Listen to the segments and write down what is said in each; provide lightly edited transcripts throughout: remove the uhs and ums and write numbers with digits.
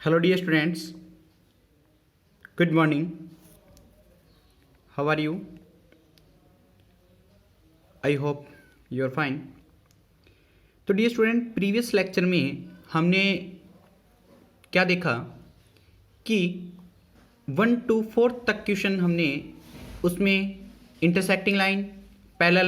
Hello dear students, good morning. How are you? I hope you are fine. तो dear student, previous lecture में हमने क्या देखा कि 1 to 4 तक क्वेश्चन हमने उसमें इंटरसेक्टिंग लाइन, पैरेलल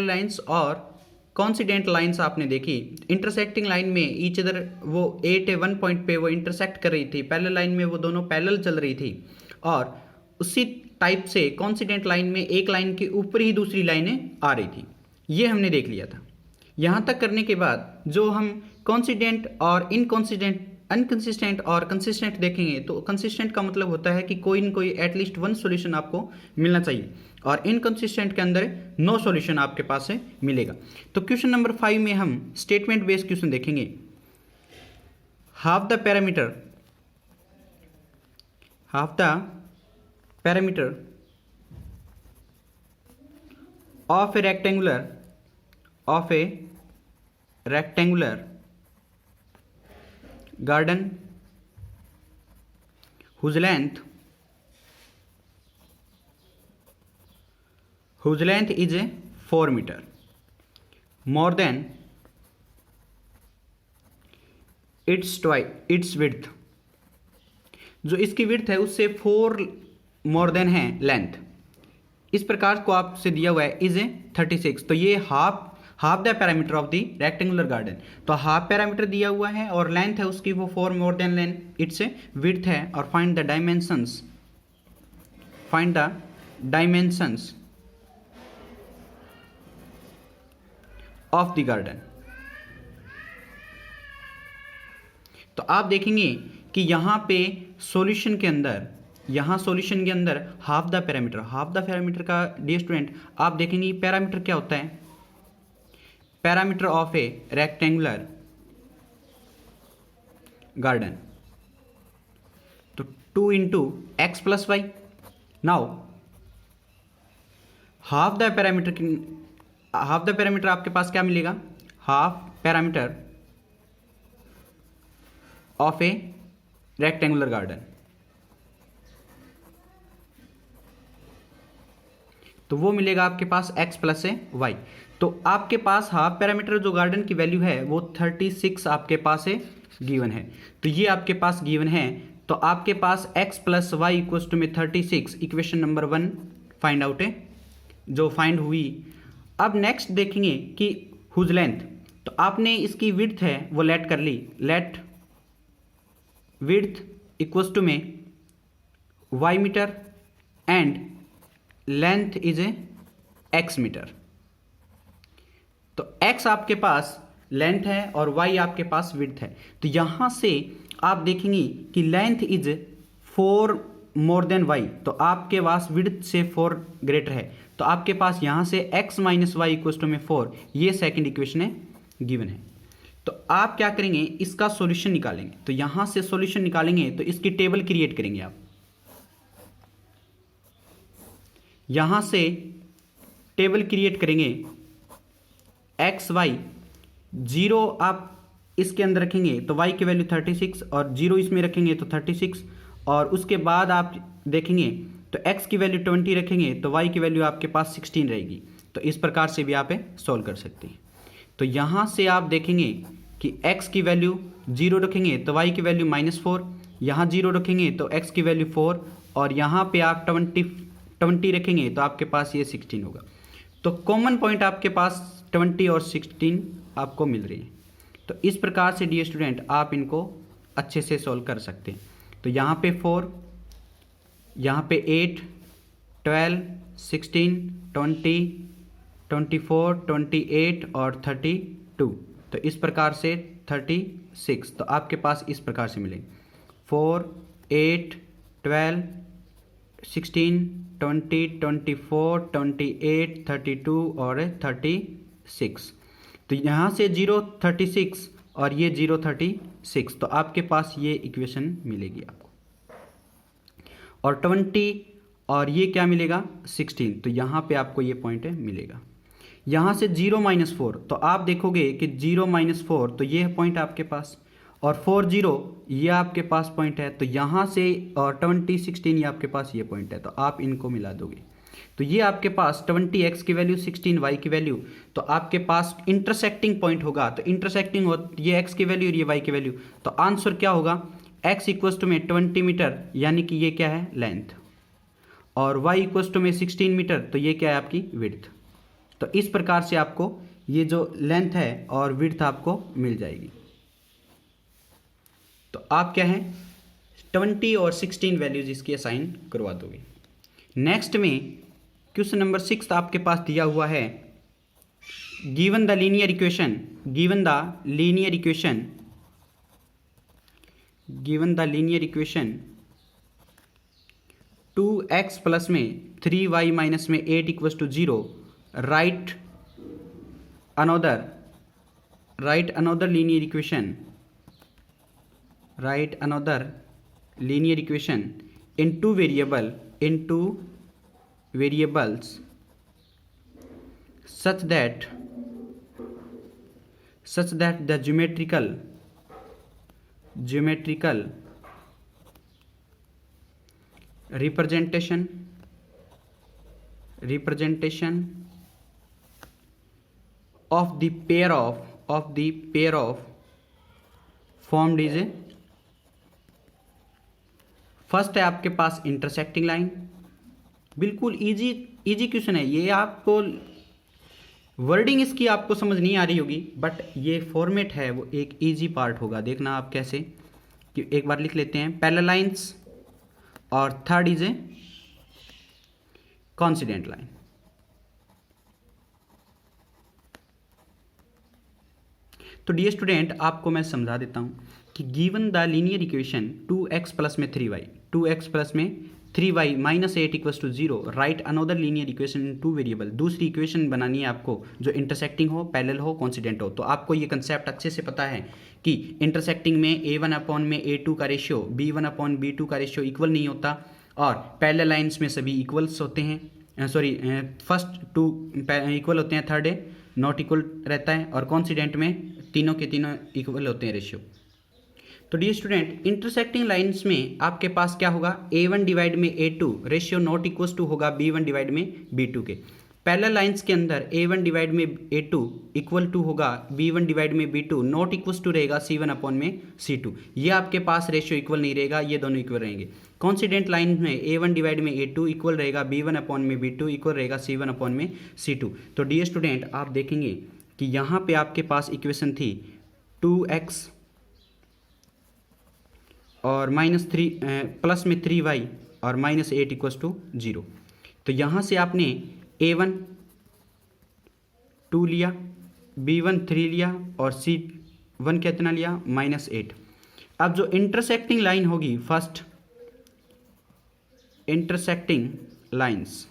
लाइंस और कॉन्सिडेंट लाइंस आपने देखी। इंटरसेक्टिंग लाइन में ईच अदर वो 8 1 पॉइंट पे वो इंटरसेक्ट कर रही थी, पैरेलल लाइन में वो दोनों पैरेलल चल रही थी, और उसी टाइप से कॉन्सिडेंट लाइन में एक लाइन के ऊपर ही दूसरी लाइनें आ रही थी। ये हमने देख लिया था। यहाँ तक करने के बाद जो हम कॉन्सिडेंट और अनकंसिस्टेंट और कंसिस्टेंट देखेंगे, तो कंसिस्टेंट का मतलब होता है कि कोई न कोई एटलीस्ट वन सॉल्यूशन आपको मिलना चाहिए, और इनकंसिस्टेंट के अंदर नो सॉल्यूशन आपके पास से मिलेगा। तो क्वेश्चन नंबर 5 में हम स्टेटमेंट बेस्ड क्वेश्चन देखेंगे। Half the parameter of a rectangular garden whose length is a 4 meter more than its width, जो इसकी विड्थ है उससे 4 मोर देन है लेंथ। इस प्रकार को आपसे दिया हुआ है इज ए 36। तो ये half the parameter of the rectangular garden, तो हाफ पैरामीटर दिया हुआ है और लेंथ है उसकी वो 4 more than length it's a width है, और find the dimensions of the garden. तो आप देखेंगे कि यहाँ पे सॉल्यूशन के अंदर हाफ द पैरामीटर का डियर स्टूडेंट आप देखेंगे पैरामीटर क्या होता है, parameter of A rectangular garden, तो 2 into x plus y। Now half the parameter आपके पास क्या मिलेगा, half parameter of A rectangular garden, तो वो मिलेगा आपके पास x प्लस ए वाई। तो आपके पास हाफ पैरामीटर जो गार्डन की वैल्यू है वो 36 आपके पास है गिवन है, तो ये आपके पास गिवन है। तो आपके पास x plus y equals to में 36, इक्वेशन नंबर 1 फाइंड आउट है जो फाइंड हुई। अब नेक्स्ट देखेंगे कि हुज लेंथ, तो आपने इसकी विड्थ है वो लेट कर ली, लेट विड्थ इक्वल्स टू में y metre and length is a x metre. तो x आपके पास लेंथ है और y आपके पास विड्थ है, तो यहां से आप देखेंगे कि length is 4 more than y, तो आपके पास विड्थ से 4 ग्रेटर है, तो आपके पास यहां से x minus y equals to में 4, ये सेकंड इक्वेशन है गिवन है। तो आप क्या करेंगे, इसका सॉल्यूशन निकालेंगे। तो यहां से सॉल्यूशन निकालेंगे तो इसकी टेबल क्रिएट करेंगे आप, यहां से टेबल क्रिएट करेंगे एक्स वाई, 0 आप इसके अंदर रखेंगे तो y की वैल्यू 36 और 0 इसमें रखेंगे तो 36, और उसके बाद आप देखेंगे तो x की वैल्यू 20 रखेंगे तो y की वैल्यू आपके पास 16 रहेगी। तो इस प्रकार से भी आप सॉल्व कर सकते हैं। तो यहाँ से आप देखेंगे कि x की वैल्यू 0 रखेंगे तो y की वैल्यू -4, यहाँ 0 रखेंगे तो x की वैल्यू 4, और यहाँ पे आप 20 रखेंगे तो आपके पास ये 16 होगा। तो कॉमन पॉइंट आपके पास 20 और 16 आपको मिल रही है। तो इस प्रकार से डियर स्टूडेंट आप इनको अच्छे से सॉल्व कर सकते हैं। तो यहाँ पे 4, यहाँ पे 8, 12, 16, 20, 24, 28 और 32, तो इस प्रकार से 36, तो आपके पास इस प्रकार से मिलेंगे 4, 8, 12, 16, 20, 24, 28, 32 और 36। तो यहाँ से 0, 36 और ये 0, 36, तो आपके पास ये इक्वेशन मिलेगी आपको, और 20 और ये क्या मिलेगा 16, तो यहाँ पे आपको ये पॉइंट मिलेगा। यहाँ से 0-4, तो आप देखोगे कि 0-4 तो ये है पॉइंट आपके पास, और 4-0 ये आपके पास पॉइंट है, तो यहाँ से और 20-16 ये आपके पास ये पॉइंट है, तो आप इनको मिला दोगे तो ये आपके पास 20x की वैल्यू 16y की वैल्यू, तो आपके पास इंटरसेक्टिंग पॉइंट होगा, तो इंटरसेक्टिंग हो ये x की वैल्यू और ये y की वैल्यू, तो आंसर क्या होगा x इक्वस टू में 20 मीटर यानी कि ये क्या है लेंथ, और y इक्वस टू में 16 मीटर तो ये क्या है आपकी विड्थ। तो इस प्रकार से आपको ये जो लेंथ है और विड्थ आपको मिल जाएगी। तो आप क्या है 20 और 16 वैल्यूज इसकी असाइन करवा दोगे। नेक्स्ट में क्वेश्चन नंबर 6 आपके पास दिया हुआ है, given the linear equation, given the linear equation 2x plus में 3y माइनस में 8 equals to 0, right another linear equation in two variables such that the geometrical representation of the pair of formed is a, first है आपके पास intersecting line, बिल्कुल easy question है ये, आपको wording इसकी आपको समझ नहीं आ रही होगी, बट ये फॉर्मेट है वो एक इजी पार्ट होगा, देखना आप कैसे कि एक बार लिख लेते हैं पैरेलल लाइंस और third is a coincident line. तो डियर स्टूडेंट आपको मैं समझा देता हूं कि given the linear equation 2x plus में 3y minus 8 equals to 0, right another linear equation in two variable, दूसरी इक्वेशन बनानी है आपको जो इंटरसेक्टिंग हो, पैरेलल हो, कोइंसिडेंट हो। तो आपको ये कंसेप्ट अच्छे से पता है कि इंटरसेक्टिंग में a1 अपॉन में a2 का रेशियो b1 अपॉन b2 का रेशियो इक्वल नहीं होता, और पैरेलल लाइंस में सभी इक्वल्स होते हैं, फर्स्ट टू इक्वल होते हैं, थर्ड नॉट इक्वल रहता है, और कोइंसिडेंट में तीनों के तीनों इक्वल होते हैं रेशियो। तो डियर स्टूडेंट इंटरसेक्टिंग लाइंस में आपके पास क्या होगा a1 डिवाइड में a2 ratio not equal to होगा b1 डिवाइड में b2 के। पैरेलल लाइंस के अंदर a1 डिवाइड में a2 इक्वल टू होगा b1 डिवाइड में b2 नॉट इक्वल टू रहेगा c1 अपॉन में c2, ये आपके पास रेशियो इक्वल नहीं रहेगा, ये दोनों इक्वल रहेंगे। कॉन्सिडेंट लाइन में a1 डिवाइड में a2 इक्वल रहेगा b1 अपॉन में b2 इक्वल रहेगा c1 अपॉन में c2। तो डियर स्टूडेंट आप देखेंगे कि यहाँ पे आपके पास इक्वेशन थी 2x और -3 प्लस में 3y और -8 इक्वस टू 0। तो यहाँ से आपने a1 2 लिया, b1 3 लिया और c1 कितना लिया -8। अब जो इंटरसेक्टिंग लाइन होगी, फर्स्ट इंटरसेक्टिंग लाइंस,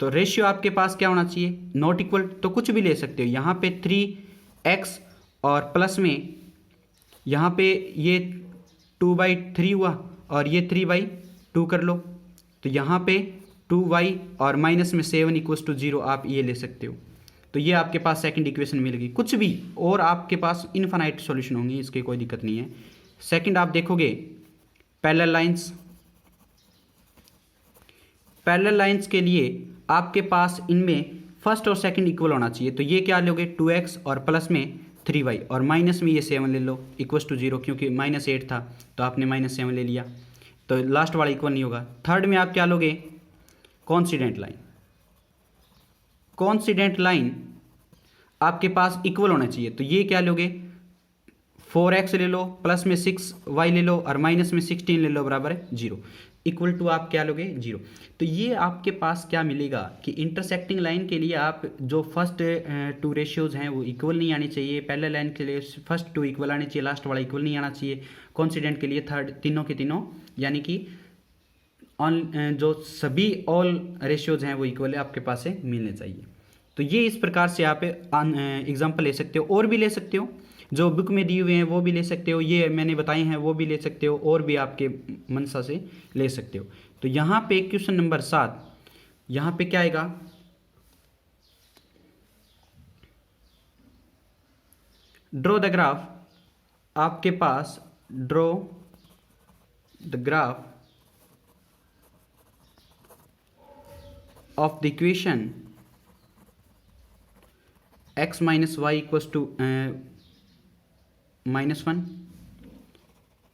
तो रेशियो आपके पास क्या होना चाहिए नॉट इक्वल, तो कुछ भी ले सकते हो। यहाँ पे 3x और प्लस में यहाँ पे ये 2/3 हुआ और ये 3/2 कर लो, तो यहाँ पे 2y और माइनस में 7 इक्वस टू 0 आप ये ले सकते हो। तो ये आपके पास सेकंड इक्वेशन मिलेगी, कुछ भी और आपके पास इनफाइनाइट सॉल्यूशन होंगे, इसकी कोई दिक्कत नहीं है। सेकंड आप देखोगे पैरेलल लाइंस के लिए आपके पास इनमें फर्स्ट और सेकंड इक्वल होना चाहिए, तो ये क्या लोगे 2x और प्लस में 3y और माइनस में ये 7 ले लो इक्वस टू 0, क्योंकि -8 था तो आपने -7 ले लिया, तो लास्ट वाला इक्वल नहीं होगा। थर्ड में आप क्या लोगे कॉन्सिडेंट लाइन आपके पास इक्वल होना चाहिए, तो ये क्या लोगे 4x ले लो प्लस में 6y ले लो और माइनस में 16 ले लो बराबर है 0, इक्वल टू आप क्या लोगे 0। तो ये आपके पास क्या मिलेगा कि इंटरसेक्टिंग लाइन के लिए आप जो फर्स्ट टू रेशियोज हैं वो इक्वल नहीं आनी चाहिए, पैरेलल लाइन के लिए फर्स्ट टू इक्वल आने चाहिए, लास्ट वाला इक्वल नहीं आना चाहिए, कोइंसिडेंट के लिए थर्ड, तीनों के तीनों यानी कि जो सभी ऑल रेशियोज हैं वो इक्वल आपके पास से मिलने चाहिए। तो ये इस प्रकार से आप एग्जाम्पल ले सकते हो, और भी ले सकते हो, जो बुक में दिए हुए हैं वो भी ले सकते हो, ये मैंने बताए हैं वो भी ले सकते हो, और भी आपके मनसा से ले सकते हो। तो यहाँ पे क्वेश्चन नंबर 7, यहाँ पे क्या आएगा ड्रॉ द ग्राफ, आपके पास draw the graph of the equation x minus y equals to minus 1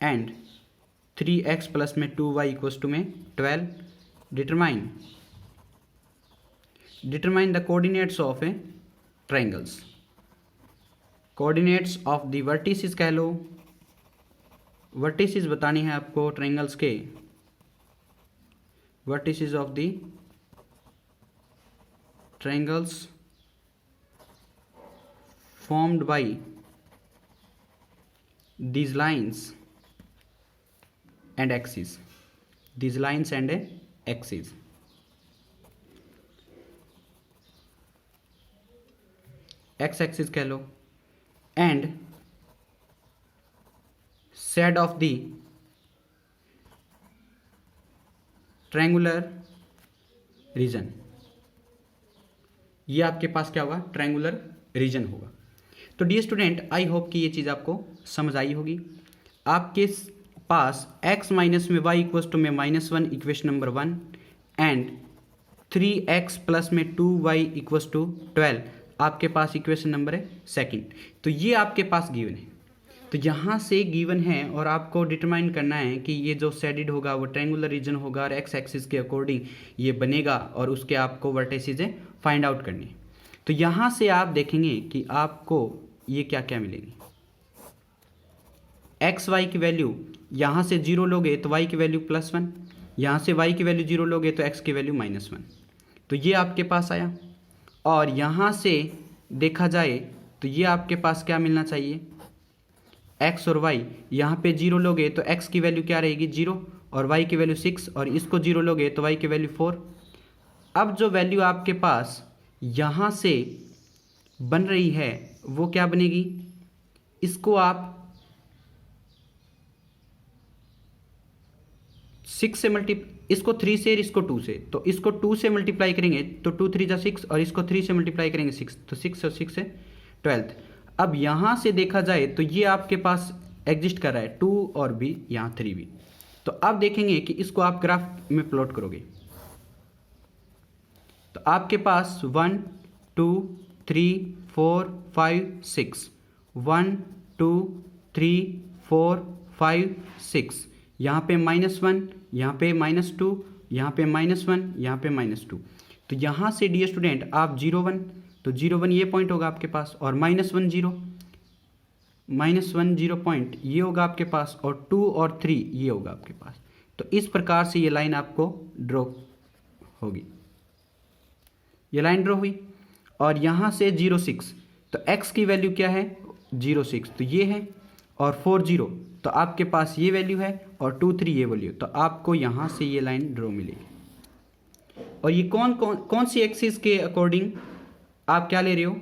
and 3x plus में 2y equals to में 12. determine the coordinates of a triangles. coordinates of the vertices कह लो, vertices बतानी है आपको triangles के, vertices of the triangles formed by these lines and axes, these lines and axes. x axis कह लो and side of the triangular region, ये आपके पास क्या होगा, ट्रायंगुलर रीजन होगा. तो डियर स्टूडेंट, आई होप कि ये चीज़ आपको समझ आई होगी. आपके पास x माइनस में y इक्वल्स टू में -1 equation number 1 and 3x plus में 2y इक्वल्स टू 12 आपके पास इक्वेशन नंबर है सेकंड. तो ये आपके पास गिवन है. तो यहाँ से गिवन है और आपको डिटरमाइन करना है कि ये जो शेडिड होगा वो ट्रायंगुलर रीजन होगा और एक्स एक्सिस के अकॉर्डिंग ये बनेगा और उसके आपको वर्टिसेस फाइंड आउट करनी. तो यहाँ से आप देखेंगे कि आपको ये क्या क्या मिलेगी. एक्स वाई की वैल्यू यहाँ से 0 लोगे तो y की वैल्यू +1, यहाँ से y की वैल्यू 0 लोगे तो x की वैल्यू -1. तो ये आपके पास आया. और यहाँ से देखा जाए तो ये आपके पास क्या मिलना चाहिए, x और y. यहाँ पे 0 लोगे तो x की वैल्यू क्या रहेगी 0 और y की वैल्यू 6 और इसको 0 लोगे तो y की वैल्यू 4. अब जो वैल्यू आपके पास यहाँ से बन रही है वो क्या बनेगी, इसको आप 6 से इसको 3 से और इसको 2 से, तो इसको 2 से मल्टीप्लाई करेंगे तो 2 3 जा 6 और इसको 3 से मल्टीप्लाई करेंगे 6, तो 6 और 6 से 12. अब यहाँ से देखा जाए तो ये आपके पास एग्जिस्ट कर रहा है 2 और भी यहाँ 3 भी. तो अब देखेंगे कि इसको आप ग्राफ में प्लॉट करोगे तो आपके पास 1 2 3 4 5 6, 1 2 3 4 5 6, यहाँ पे -1, यहाँ पे -2, यहाँ पे -1, यहाँ पे -2. तो यहाँ से डियर स्टूडेंट आप 0 1, तो 0 1 ये पॉइंट होगा आपके पास और -1 0, -1 0 पॉइंट ये होगा आपके पास और 2 और 3 ये होगा आपके पास. तो इस प्रकार से ये लाइन आपको ड्रॉ होगी. ये लाइन ड्रॉ हुई और यहाँ से 0 6, तो x की वैल्यू क्या है 0 6, तो ये है और 4 0, तो आपके पास ये वैल्यू है और 2 3 ये वैल्यू. तो आपको यहाँ से ये लाइन ड्रॉ मिलेगी. और ये कौन सी एक्सिस के अकॉर्डिंग आप क्या ले रहे हो,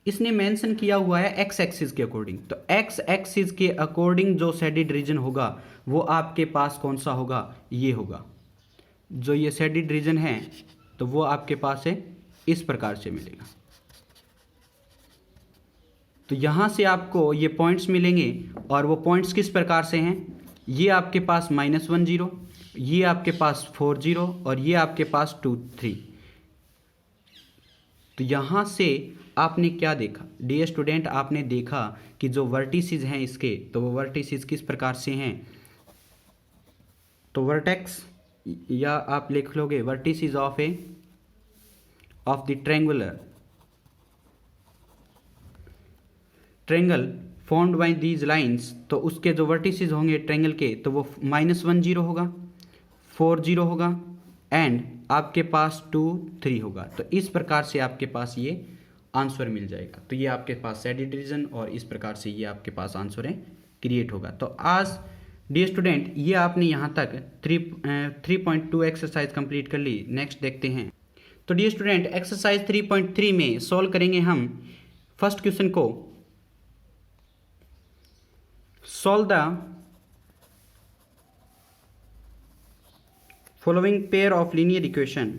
इसने मेंशन किया हुआ है एक्स एक्सिस के अकॉर्डिंग. तो एक्स एक्सिस के अकॉर्डिंग जो शेडिड रीजन होगा वो आपके पास कौन सा होगा, ये होगा. जो ये शेडिड रीजन है तो वो आपके पास है इस प्रकार से मिलेगा. तो यहाँ से आपको ये पॉइंट्स मिलेंगे और वो पॉइंट्स किस प्रकार से हैं, ये आपके पास -1 0, ये आपके पास 4 0 और ये आपके पास 2 3. तो यहाँ से आपने क्या देखा डियर स्टूडेंट, आपने देखा कि जो वर्टिसेस हैं इसके, तो वो वर्टिसेस किस प्रकार से हैं. तो वर्टेक्स या आप लिख लोगे vertices of the triangle formed by these lines. तो उसके जो वर्टिसेस होंगे ट्रायंगल के तो वो -1 0 होगा, 4 0 होगा एंड आपके पास 2 3 होगा. तो इस प्रकार से आपके पास ये आंसर मिल जाएगा. तो ये आपके पास शेडिड रीजन और इस प्रकार से ये आपके पास आंसर है क्रिएट होगा. तो आज डियर स्टूडेंट ये आपने यहाँ तक 3.2 एक्सरसाइज कंप्लीट कर ली. नेक्स्ट देखते हैं. तो डियर स्टूडेंट एक्सरसाइज 3.3 में सॉल्व करेंगे हम फर्स्ट क्वेश्चन को. Solve the following pair of linear equation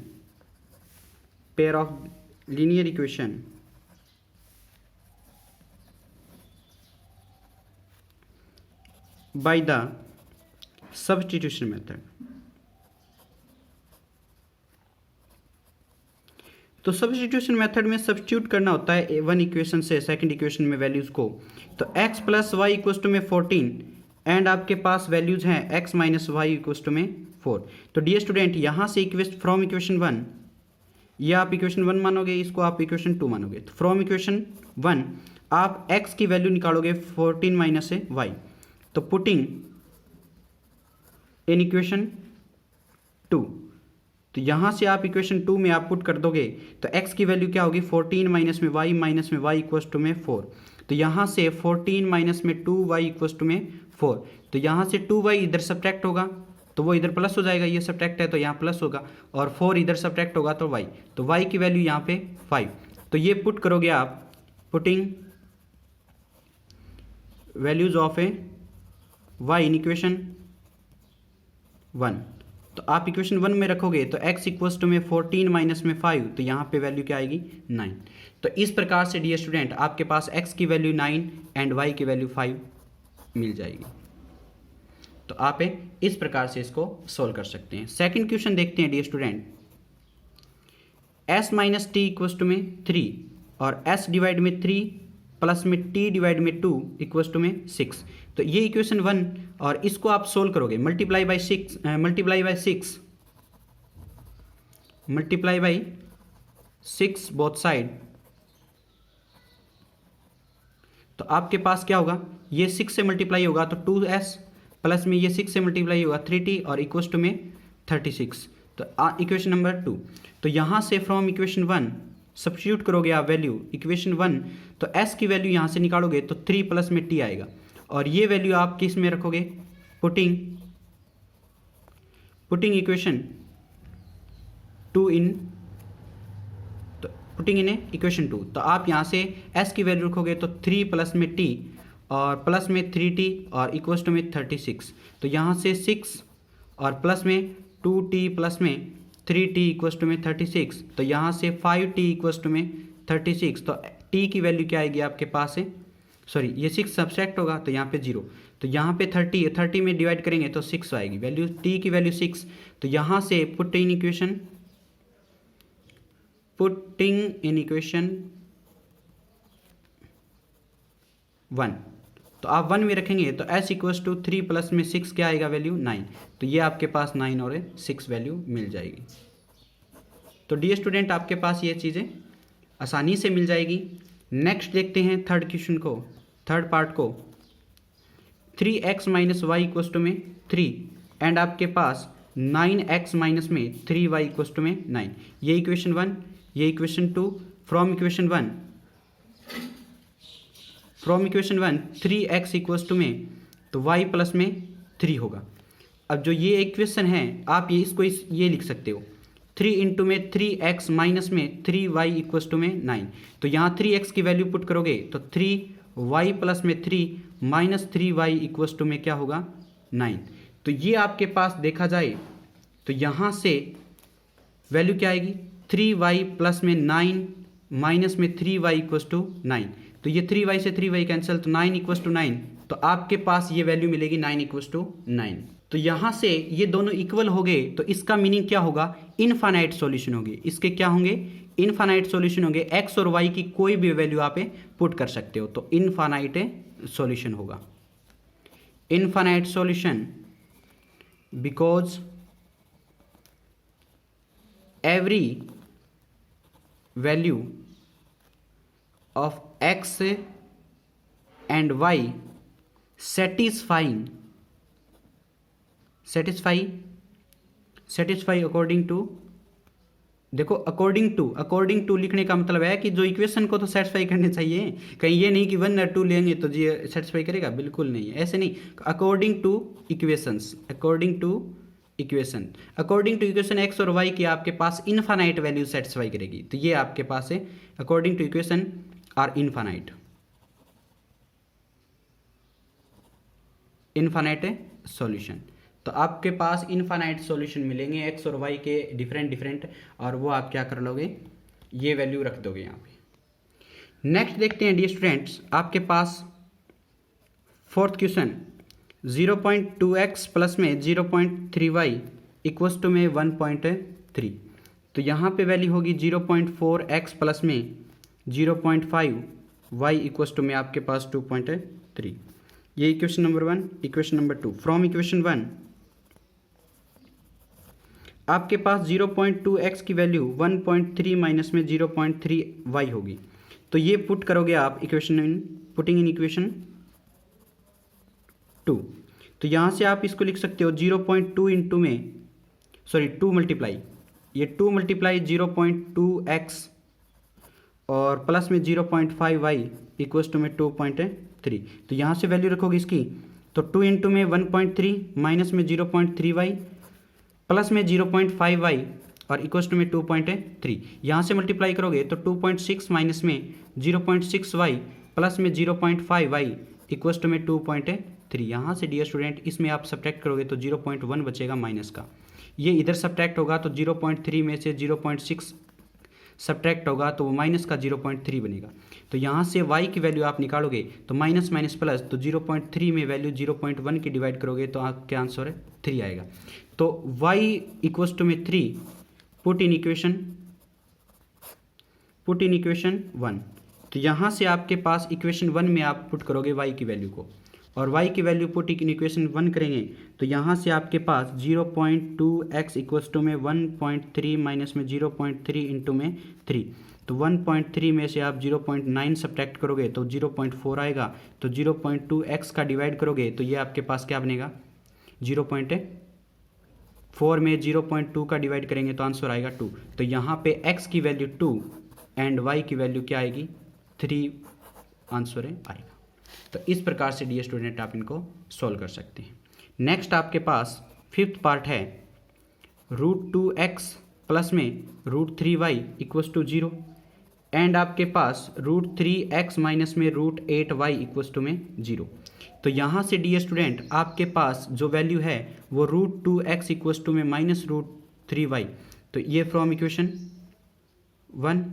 by the substitution method. तो सब्स्टिट्यूशन मेथड में सब्स्टिट्यूट करना होता है वन इक्वेशन से सेकंड इक्वेशन में वैल्यूज को। तो x plus y equals to में 14 एंड आपके पास वैल्यूज हैं x minus y equals to में 4। तो डियर स्टूडेंट यहाँ से फ्रॉम इक्वेशन 1, ये आप इक्वेशन 1 मानोगे, इसको आप इक्वेशन 2 मानोगे। तो फ्रॉम इक्वेशन 1 आप x की वैल्यू निकालोगे 14 माइनस वाई। तो पुटिंग इन इक्वेशन 2, तो यहाँ से आप इक्वेशन 2 में आप पुट कर दोगे तो x की वैल्यू क्या होगी 14 माइनस में y इक्वस टू में 4। तो यहाँ से 14 माइनस में 2y इक्वस टू में 4। तो यहाँ से 2y इधर सब्ट्रैक्ट होगा तो वो इधर प्लस हो जाएगा, ये सब्ट्रैक्ट है तो यहाँ प्लस होगा, और 4 इधर सब्ट्रैक्ट होगा तो y, तो y की वैल्यू यहाँ पे 5। तो ये पुट करोगे आप, putting values of A y in equation 1। तो आप इक्वेशन 1 में रखोगे तो x इक्वल्स टू में 14 माइनस में 5, तो यहाँ पे वैल्यू क्या आएगी 9। तो इस प्रकार से डियर स्टूडेंट आपके पास x की वैल्यू 9 एंड y की वैल्यू 5 मिल जाएगी। तो आप इस प्रकार से इसको सोल्व कर सकते हैं। सेकंड क्वेश्चन देखते हैं dear student, s minus t equals to में 3 और s डिवाइड में 3 प्लस में t डिवाइड में 2 इक्वल्स टू में 6। तो ये इक्वेशन 1 और इसको आप सोल्व करोगे, मल्टीप्लाई बाय 6 बोथ साइड। तो आपके पास क्या होगा, ये 6 से मल्टीप्लाई होगा तो 2s प्लस में ये 6 से मल्टीप्लाई होगा 3t और इक्वल्स टू में 36। तो इक्वेशन नंबर 2। तो यहाँ से फ्रॉम इक्वेशन 1 सब्स्टिट्यूट करोगे आप वैल्यू इक्वेशन 1, तो s की वैल्यू यहाँ से निकालोगे तो 3 प्लस में t आएगा, और ये वैल्यू आप किस में रखोगे, पुटिंग इक्वेशन 2 इन, तो पुटिंग इन इक्वेशन 2। तो आप यहाँ से s की वैल्यू रखोगे तो 3 प्लस में t और प्लस में 3t और इक्वल्स टू में 36। तो यहाँ से 6 और प्लस में 2t प्लस में 3t इक्वल्स टू में 36। तो यहाँ से 5t इक्वल्स टू में 36। तो t की वैल्यू क्या आएगी आपके पास है, सॉरी ये 6 सब्ट्रैक्ट होगा तो यहाँ पे 0, तो यहाँ पे 30 में डिवाइड करेंगे तो 6 आएगी वैल्यू, t की वैल्यू 6। तो यहाँ से पुटिंग इन इक्वेशन 1, तो आप 1 में रखेंगे तो s इक्वल्स टू 3 प्लस में 6 क्या आएगा वैल्यू 9। तो ये आपके पास 9 और 6 वैल्यू मिल जाएगी। तो डियर स्टूडेंट आपके पास ये चीज़ें आसानी से मिल जाएगी। नेक्स्ट देखते हैं थर्ड क्वेश्चन को, थर्ड पार्ट को। 3x minus y equals to में 3 एंड आपके पास 9x माइनस में 3y इक्वल्स टू में 9। ये इक्वेशन 1, ये equation 2। From equation 1 3x equals to में तो y प्लस में 3 होगा। अब जो ये इक्वेशन है आप ये इसको ये लिख सकते हो 3 इंटू में 3x माइनस में 3y इक्वल्स टू में 9। तो यहाँ 3x की वैल्यू पुट करोगे तो 3y प्लस में 3 माइनस 3y इक्वल्स टू में क्या होगा 9। तो ये आपके पास देखा जाए तो यहाँ से वैल्यू क्या आएगी 3y प्लस में 9 माइनस में 3y इक्वल्स टू 9। तो ये 3y से 3y कैंसिल तो 9 इक्वल्स टू 9। तो आपके पास ये वैल्यू मिलेगी 9 इक्वल्स टू 9। तो यहाँ से ये दोनों इक्वल हो गए तो इसका मीनिंग क्या होगा, इनफाइनाइट सॉल्यूशन होगी। इसके क्या होंगे, इनफाइनाइट सॉल्यूशन होंगे। x और y की कोई भी वैल्यू आप पुट कर सकते हो तो इनफाइनाइट सॉल्यूशन होगा। Infinite solution because every value of x and y satisfy according to, देखो अकॉर्डिंग टू लिखने का मतलब है कि जो इक्वेशन को तो सेटिस्फाई करने चाहिए, कहीं ये नहीं कि 1 और 2 लेंगे तो ये सेटिस्फाई करेगा, बिल्कुल नहीं, ऐसे नहीं। अकॉर्डिंग टू इक्वेशन x और y की आपके पास इनफाइनाइट वैल्यू सेटिस्फाई करेगी। तो ये आपके पास है according to equation are infinite solution. तो आपके पास इनफाइनाइट सॉल्यूशन मिलेंगे x और y के डिफरेंट, और वो आप क्या कर लोगे, ये वैल्यू रख दोगे यहाँ पे। नेक्स्ट देखते हैं डियर स्टूडेंट्स आपके पास फोर्थ क्वेश्चन, 0.2x प्लस में 0.3y इक्वस टू में 1.3। तो यहाँ पे वैल्यू होगी 0.4x प्लस में 0.5y इक्वस टू में आपके पास 2.3। ये equation number 1। Equation number 2, from equation 1 आपके पास 0.2x की वैल्यू 1.3 माइनस में 0.3y होगी। तो ये पुट करोगे आप पुटिंग इन इक्वेशन 2। तो यहाँ से आप इसको लिख सकते हो 0.2 इंटू में 2 मल्टीप्लाई, ये 2 मल्टीप्लाई 0.2x और प्लस में 0.5y इक्वस टू में 2.3। तो यहाँ से वैल्यू रखोगे इसकी, तो 2 इंटू में 1.3 माइनस में 0.3y प्लस में 0.5y और इक्वस टू में 2.3। यहाँ से मल्टीप्लाई करोगे तो 2.6 माइनस में 0.6y प्लस में 0.5y इक्वस टू में 2.3। यहाँ से डियर स्टूडेंट इसमें आप सब्ट्रैक्ट करोगे तो 0.1 बचेगा माइनस का, ये इधर सब्ट्रैक्ट होगा तो 0.3 में से 0.6 सब्ट्रैक्ट होगा तो वो माइनस का 0.3 बनेगा। तो यहाँ से y की वैल्यू आप निकालोगे तो माइनस माइनस प्लस, तो 0.3 में वैल्यू 0.1 की डिवाइड करोगे तो आपके आंसर 3 आएगा। तो y इक्वस टू में 3 पुट इन इक्वेशन 1। तो यहाँ से आपके पास इक्वेशन 1 में आप पुट करोगे y की वैल्यू को, और y की वैल्यू पुट इन इक्वेशन 1 करेंगे तो यहाँ से आपके पास 0.2x इक्वस टू में 1.3 माइनस में 0.3 इंटू में 3। तो 1.3 में से आप 0.9 सब्ट्रैक्ट करोगे तो 0.4 आएगा। तो 0.2x का डिवाइड करोगे तो ये आपके पास क्या बनेगा 0.4 में 0.2 का डिवाइड करेंगे तो आंसर आएगा 2। तो यहाँ पे x की वैल्यू 2 एंड y की वैल्यू क्या आएगी 3 आंसर आएगा। तो इस प्रकार से डियर स्टूडेंट आप इनको सॉल्व कर सकते हैं। नेक्स्ट आपके पास 5th पार्ट है √2x प्लस में √3y इक्वस टू 0 एंड आपके पास √3x माइनस में √8y इक्वस टू में 0। तो यहाँ से डियर स्टूडेंट आपके पास जो वैल्यू है वो √2x इक्वस टू में माइनस √3y। तो ये फ्रॉम इक्वेशन 1।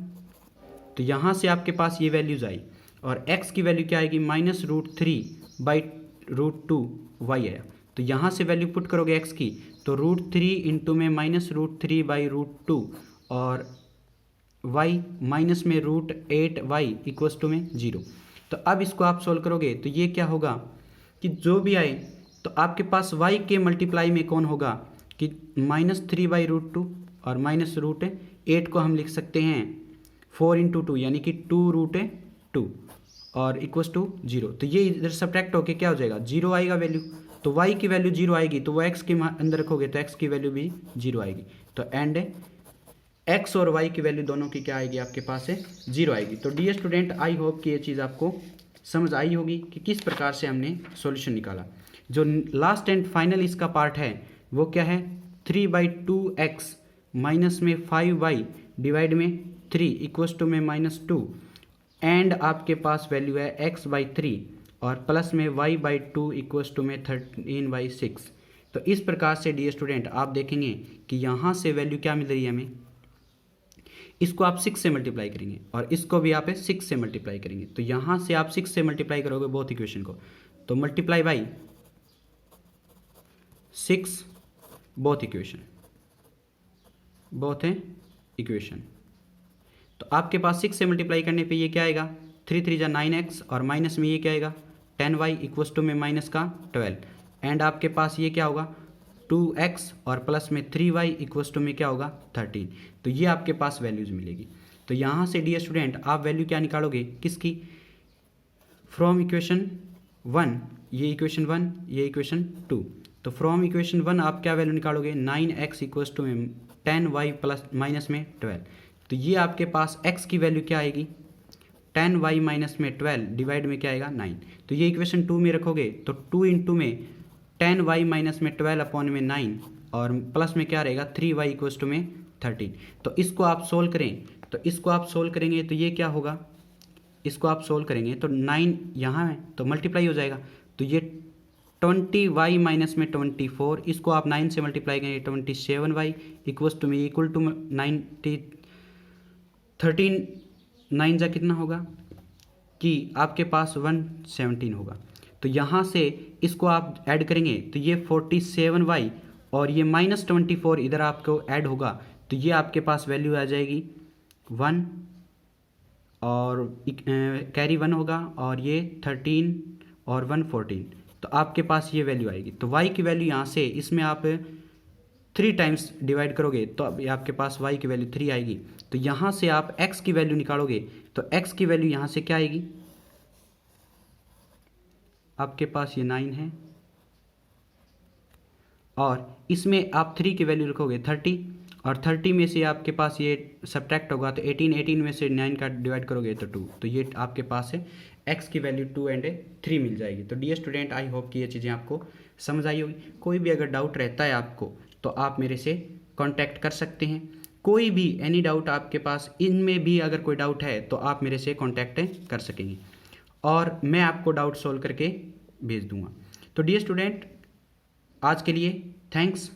तो यहाँ से आपके पास ये वैल्यूज आई और x की वैल्यू क्या आएगी -√3 बाई √2y आया। तो यहाँ से वैल्यू पुट करोगे x की तो √3 इंटू में -√3 बाई √2 और y माइनस में √8y इक्वस टू में 0। तो अब इसको आप सोल्व करोगे तो ये क्या होगा कि जो भी आए तो आपके पास y के मल्टीप्लाई में कौन होगा कि -3 बाई √2 और -√8 को हम लिख सकते हैं 4 इंटू 2 यानी कि 2√2 और इक्वस टू 0। तो ये इधर सब्ट्रैक्ट होके क्या हो जाएगा 0 आएगा वैल्यू। तो y की वैल्यू 0 आएगी तो वो x के अंदर रखोगे तो x की वैल्यू भी 0 आएगी। तो एंड x और y की वैल्यू दोनों की क्या आएगी आपके पास है 0 आएगी। तो डियर स्टूडेंट आई होप कि ये चीज़ आपको समझ आई होगी कि किस प्रकार से हमने सॉल्यूशन निकाला। जो लास्ट एंड फाइनल इसका पार्ट है वो क्या है 3/2x माइनस में 5y डिवाइड में 3 इक्वस टू में -2 एंड आपके पास वैल्यू है x/3 और प्लस में y/2 इक्वस टू में 13/6। तो इस प्रकार से डियर स्टूडेंट आप देखेंगे कि यहाँ से वैल्यू क्या मिल रही है हमें, इसको आप 6 से मल्टीप्लाई करेंगे और इसको भी आप 6 से मल्टीप्लाई करेंगे। तो यहाँ से आप 6 से मल्टीप्लाई करोगे बोथ इक्वेशन को तो मल्टीप्लाई बाई 6 बोथ है इक्वेशन। तो आपके पास 6 से मल्टीप्लाई करने पे ये क्या आएगा 3 3 जा 9x और माइनस में ये क्या आएगा 10y इक्वस टू में माइनस का 12 एंड आपके पास ये क्या होगा 2x और प्लस में 3y इक्वस टू में क्या होगा 13। तो ये आपके पास वैल्यूज मिलेगी। तो यहाँ से डियर स्टूडेंट आप वैल्यू क्या निकालोगे किसकी फ्रॉम इक्वेशन 1, ये इक्वेशन 1 ये इक्वेशन 2। तो फ्रॉम इक्वेशन 1 आप क्या वैल्यू निकालोगे 9x इक्वस टू में 10y प्लस माइनस में 12। तो ये आपके पास x की वैल्यू क्या आएगी 10y माइनस में 12 डिवाइड में क्या आएगा 9। तो ये इक्वेशन 2 में रखोगे तो 2 इंटू में 10y माइनस में 12 अपॉन में 9 और प्लस में क्या रहेगा 3y इक्वस टू में 13। तो इसको आप सोल्व करें तो इसको आप सोल्व करेंगे तो ये क्या होगा, इसको आप सोल्व करेंगे तो 9 यहाँ है तो मल्टीप्लाई हो जाएगा। तो ये 20y माइनस में 24 इसको आप 9 से मल्टीप्लाई करेंगे 27y इक्वस टू में इक्वल टू 13 9 जा कितना होगा कि आपके पास 117 होगा। तो यहाँ से इसको आप ऐड करेंगे तो ये 47y और ये -24 इधर आपको ऐड होगा तो ये आपके पास वैल्यू आ जाएगी 1 और कैरी 1 होगा और ये 13 और 1 14, तो आपके पास ये वैल्यू आएगी। तो y की वैल्यू यहाँ से इसमें आप 3 टाइम्स डिवाइड करोगे तो अब आपके पास y की वैल्यू 3 आएगी। तो यहाँ से आप x की वैल्यू निकालोगे तो x की वैल्यू यहाँ से क्या आएगी, आपके पास ये 9 है और इसमें आप 3 की वैल्यू रखोगे 30 और 30 में से आपके पास ये सब्ट्रैक्ट होगा तो 18 में से 9 का डिवाइड करोगे तो 2, तो ये आपके पास है x की वैल्यू 2 एंड 3 मिल जाएगी। तो डियर स्टूडेंट, आई होप कि ये चीज़ें आपको समझ आई होगी। कोई भी अगर डाउट रहता है आपको तो आप मेरे से कांटेक्ट कर सकते हैं। कोई भी एनी डाउट आपके पास इनमें भी अगर कोई डाउट है तो आप मेरे से कांटेक्ट कर सकेंगे और मैं आपको डाउट सॉल्व करके भेज दूंगा। तो डियर स्टूडेंट, आज के लिए थैंक्स।